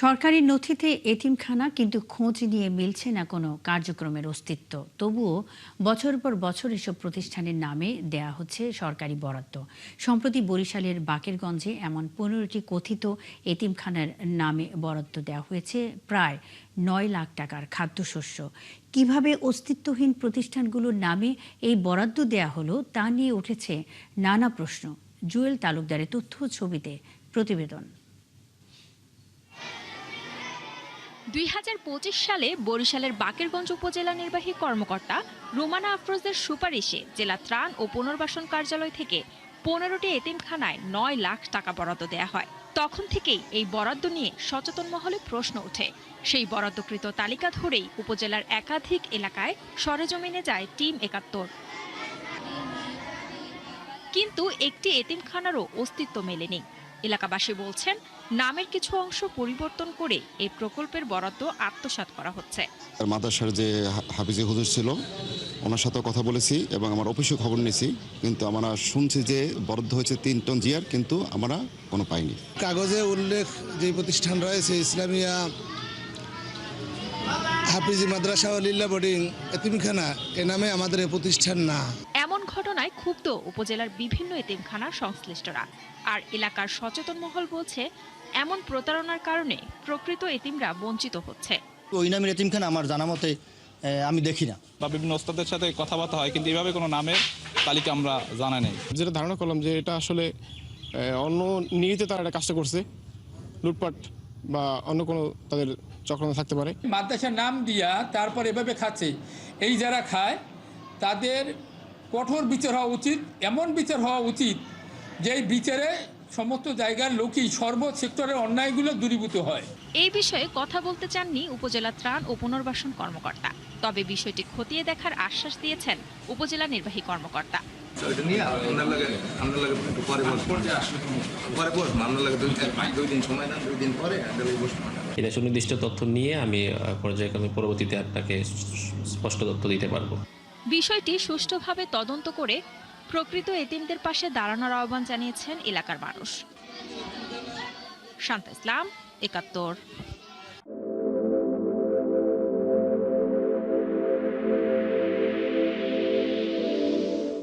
সরকারি নথিতে এতিমখানা, কিন্তু খোঁজ নিয়ে মিলছে না কোনো কার্যক্রমের অস্তিত্ব। তবুও বছর পর বছর এসব প্রতিষ্ঠানের নামে দেয়া হচ্ছে সরকারি বরাদ্দ। সম্প্রতি বরিশালের বাকেরগঞ্জে এমন 15টি কথিত এতিমখানার নামে বরাদ্দ দেওয়া হয়েছে প্রায় 9 লাখ টাকার খাদ্যশস্য। কিভাবে অস্তিত্বহীন প্রতিষ্ঠানগুলোর নামে এই বরাদ্দ দেয়া হলো তা নিয়ে উঠেছে নানা প্রশ্ন। জুয়েল তালুকদারের তথ্য ছবিতে প্রতিবেদন। 2025 সালে বরিশালের বাকেরগঞ্জ উপজেলা নির্বাহী কর্মকর্তা রুমানা আফরোজের সুপারিশে জেলা ত্রাণ ও পুনর্বাসন কার্যালয় থেকে 15টি এতিমখানায় 9 লাখ টাকা বরাদ্দ দেয়া হয়। তখন থেকেই এই বরাদ্দ নিয়ে সচেতন মহলে প্রশ্ন ওঠে। সেই বরাদ্দকৃত তালিকা ধরেই উপজেলার একাধিক এলাকায় সরেজমিনে যায় টিম 71। কিন্তু একটি এতিমখানারও অস্তিত্ব মেলেনি। এলাকাবাসী বলছেন, নামের কিছু অংশ পরিবর্তন করে এই প্রকল্পের বরাদ্দ আত্মসাৎ করা হচ্ছে। মাদ্রাসার যে হাফিজে হুজুর ছিল ওনার সাথে কথা বলেছি এবং আমার অফিসে খবর নিয়েছি, কিন্তু আমরা শুনছি যে বরাদ্দ হয়েছে 3 টন জিয়ার, কিন্তু আমরা কোনো পাইনি। কাগজে উল্লেখ যে প্রতিষ্ঠান রয়েছে ইসলামিয়া হাফিজি মাদ্রাসা ও লিল্লা বোর্ডিং এতিমখানা, এ নামে আমাদের এই প্রতিষ্ঠান না। এমন ঘটনায় ক্ষুব্ধ উপজেলার বিভিন্ন এতিমখানার সংশ্লিষ্টরা। আর এলাকার সচেতন মহল বলছে, এমন প্রতারণার কারণে প্রকৃত এতিমরা বঞ্চিত হচ্ছে। ওই নামের এতিমখানা আমার জানা মতে আমি দেখি না, বা বিভিন্ন ওস্তাদের সাথে কথাবার্তা হয়, কিন্তু এইভাবে কোনো নামের তালিকা আমরা জানা নেই। যেটা ধারণা করলাম যে এটা আসলে অন্য নিয়েতে তারা এটা কাজটা করছে, লুটপাট বা অন্য কোনো তাদের চক্রান্ত থাকতে পারে। মাদ্রাসার নাম দিয়া তারপর এভাবে খাচ্ছে। এই যারা খায় তাদের কঠোর বিচার হওয়া উচিত, এমন বিচার হওয়া উচিত যেই বিচারে সমস্ত জায়গার লোকই সর্ব সেক্টরের অন্যায়গুলো দূরীভূত হয়। এই বিষয়ে কথা বলতে চাননি উপজেলা ত্রাণ ও পুনর্বাসন কর্মকর্তা। তবে বিষয়টি খতিয়ে দেখার আশ্বাস দিয়েছেন উপজেলা নির্বাহী কর্মকর্তা। এটা সুনির্দিষ্ট তথ্য নিয়ে আমি পর্যায়ক্রমে পরবর্তীতে আপনাকে স্পষ্ট তথ্য দিতে পারবো। বিষয়টি সুষ্ঠুভাবে তদন্ত করে প্রকৃত এতিমদের পাশে দাঁড়ানোর আহ্বান জানিয়েছেন এলাকার মানুষ। শান্তা ইসলাম, 71।